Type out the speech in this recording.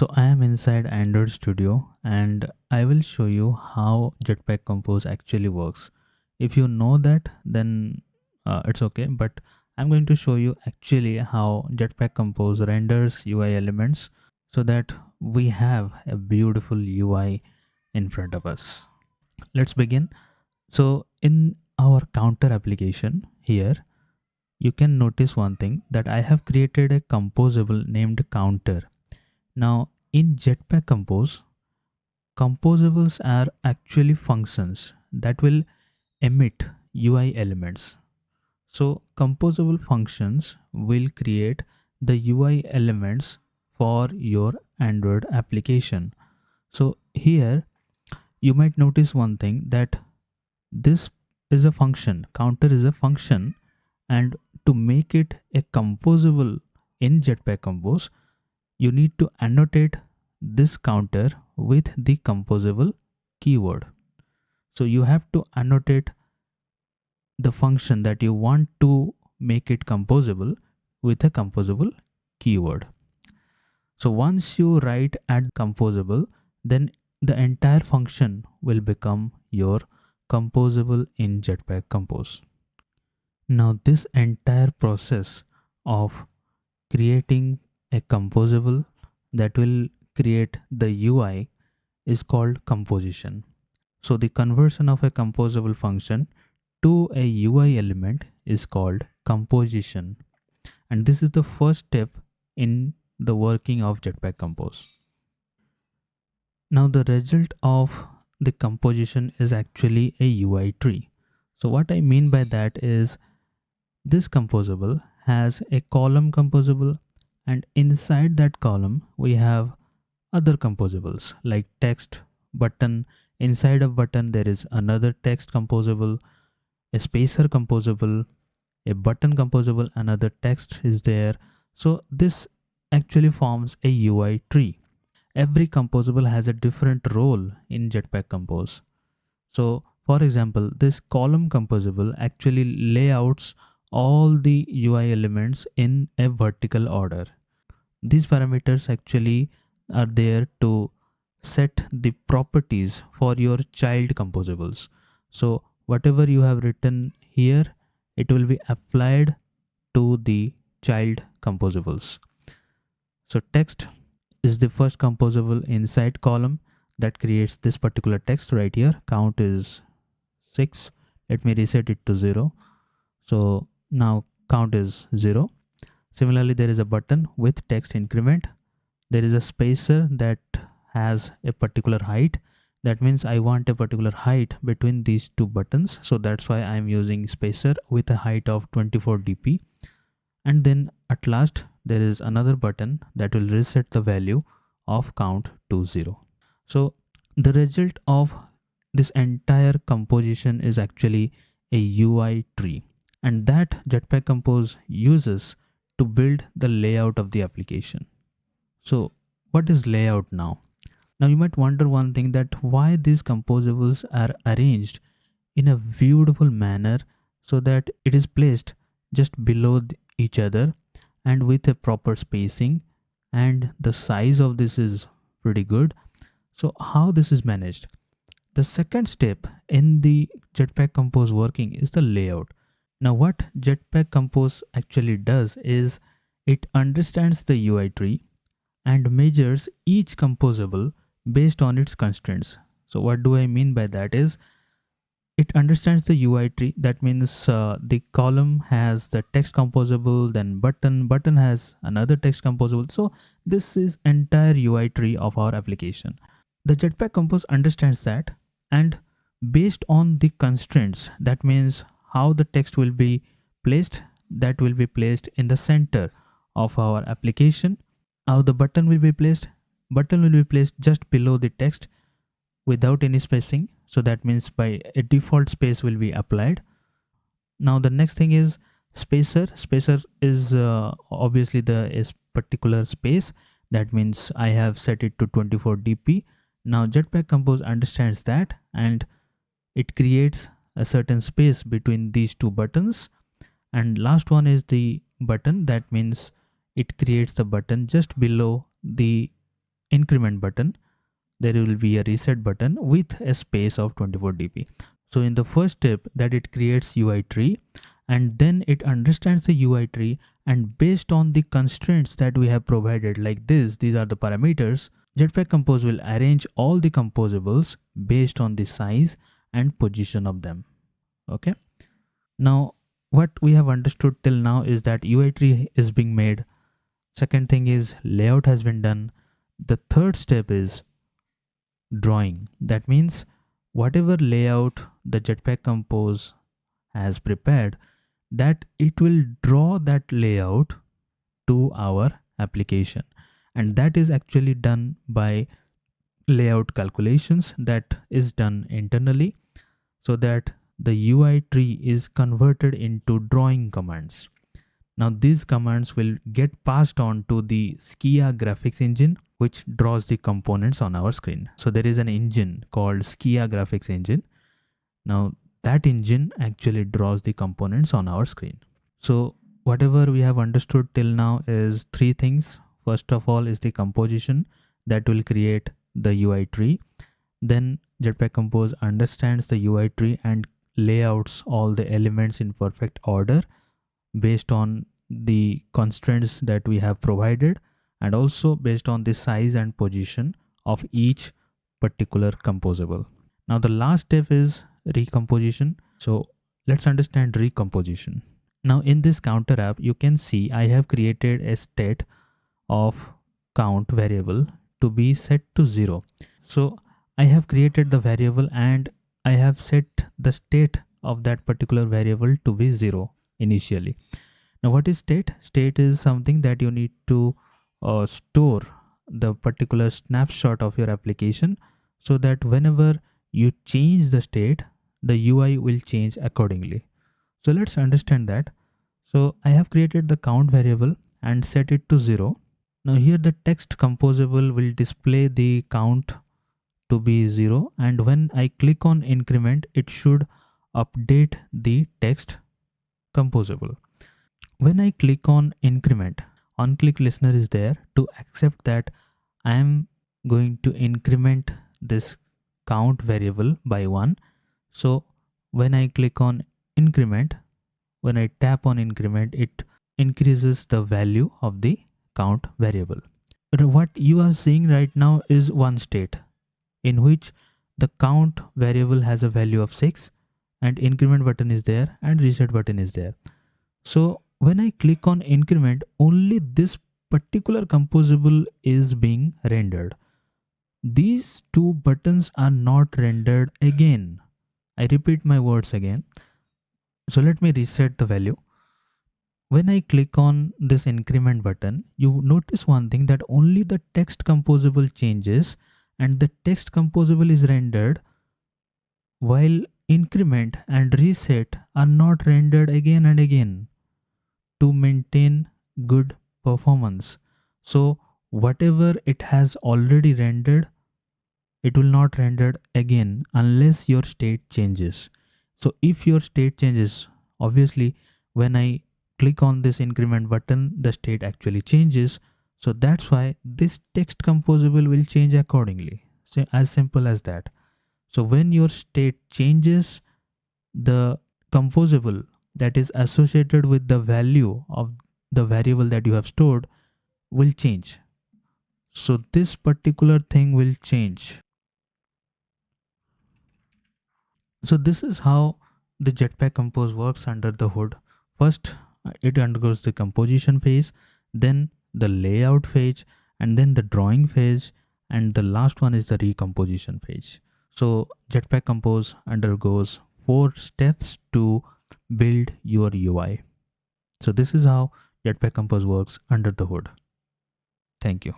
So I am inside Android Studio and I will show you how Jetpack Compose actually works. If you know that, then it's okay, but I'm going to show you actually how Jetpack Compose renders UI elements so that we have a beautiful UI in front of us. Let's begin. So in our counter application here, you can notice one thing that I have created a composable named counter. Now in Jetpack Compose, composables are actually functions that will emit UI elements. So composable functions will create the UI elements for your Android application. So here you might notice one thing that this is a function, counter is a function, and to make it a composable in Jetpack Compose, you need to annotate this counter with the composable keyword. So you have to annotate the function that you want to make it composable with a composable keyword. So once you write add composable, then the entire function will become your composable in Jetpack Compose. Now this entire process of creating a composable that will create the UI is called composition. So the conversion of a composable function to a UI element is called composition. And this is the first step in the working of Jetpack Compose. Now the result of the composition is actually a UI tree. So what I mean by that is this composable has a column composable, and inside that column we have other composables like text, button. Inside of button there is another text composable, a spacer composable, a button composable, another text is there. So this actually forms a UI tree. Every composable has a different role in Jetpack Compose. So for example, this column composable actually layouts all the UI elements in a vertical order. These parameters actually are there to set the properties for your child composables. So whatever you have written here, it will be applied to the child composables. So text is the first composable inside column that creates this particular text right here. Count is 6. Let me reset it to 0. So now count is 0. Similarly, there is a button with text increment. There is a spacer that has a particular height. That means I want a particular height between these two buttons. So that's why I'm using spacer with a height of 24 dp. And then at last there is another button that will reset the value of count to 0. So the result of this entire composition is actually a UI tree, and that Jetpack Compose uses to build the layout of the application. So what is layout now? Now you might wonder one thing, that why these composables are arranged in a beautiful manner so that it is placed just below each other and with a proper spacing, and the size of this is pretty good. So how this is managed? The second step in the Jetpack Compose working is the layout. Now what Jetpack Compose actually does is it understands the UI tree and measures each composable based on its constraints. So what do I mean by that is it understands the UI tree. That means the column has the text composable, then button has another text composable. So this is entire UI tree of our application. The Jetpack Compose understands that, and based on the constraints, that means how the text will be placed, that will be placed in the center of our application. How the button will be placed, button will be placed just below the text without any spacing. So that means by a default space will be applied. Now the next thing is spacer. Spacer is obviously the is particular space. That means I have set it to 24 dp. Now Jetpack Compose understands that, and it creates a certain space between these two buttons. And last one is the button. That means it creates the button just below the increment button, there will be a reset button with a space of 24 dp. So in the first step, that it creates UI tree, and then it understands the UI tree, and based on the constraints that we have provided, like this, these are the parameters, Jetpack Compose will arrange all the composables based on the size and position of them. Okay. Now, what we have understood till now is that UI tree is being made. Second thing is layout has been done. The third step is drawing. That means whatever layout the Jetpack Compose has prepared, that it will draw that layout to our application, and that is actually done by layout calculations that is done internally, so that the UI tree is converted into drawing commands. Now these commands will get passed on to the Skia graphics engine, which draws the components on our screen. So there is an engine called Skia graphics engine. Now that engine actually draws the components on our screen. So whatever we have understood till now is three things. First of all is the composition that will create the UI tree. Then Jetpack Compose understands the UI tree and layouts all the elements in perfect order based on the constraints that we have provided, and also based on the size and position of each particular composable. Now the last step is recomposition. So let's understand recomposition. Now in this counter app, you can see I have created a state of count variable to be set to 0. So I have created the variable and I have set the state of that particular variable to be 0 initially. Now what is state? State is something that you need to store the particular snapshot of your application, so that whenever you change the state, the UI will change accordingly. So let's understand that. So I have created the count variable and set it to 0. Now here the text composable will display the count to be 0, and when I click on increment, it should update the text composable. When I click on increment, on click listener is there to accept that I am going to increment this count variable by 1. So when I click on increment, when I tap on increment, it increases the value of the count variable. But what you are seeing right now is one state in which the count variable has a value of 6, and increment button is there and reset button is there. So when I click on increment, only this particular composable is being rendered. These two buttons are not rendered again. I repeat my words again. So let me reset the value. When I click on this increment button, you notice one thing, that only the text composable changes and the text composable is rendered, while increment and reset are not rendered again and again to maintain good performance. So whatever it has already rendered, it will not render again unless your state changes. So if your state changes, obviously when I click on this increment button, the state actually changes. So that's why this text composable will change accordingly. So as simple as that. So when your state changes, the composable that is associated with the value of the variable that you have stored will change. So this particular thing will change. So this is how the Jetpack Compose works under the hood. First, it undergoes the composition phase, then the layout phase, and then the drawing phase, and the last one is the recomposition phase. So Jetpack Compose undergoes 4 steps to build your UI. So this is how Jetpack Compose works under the hood. Thank you.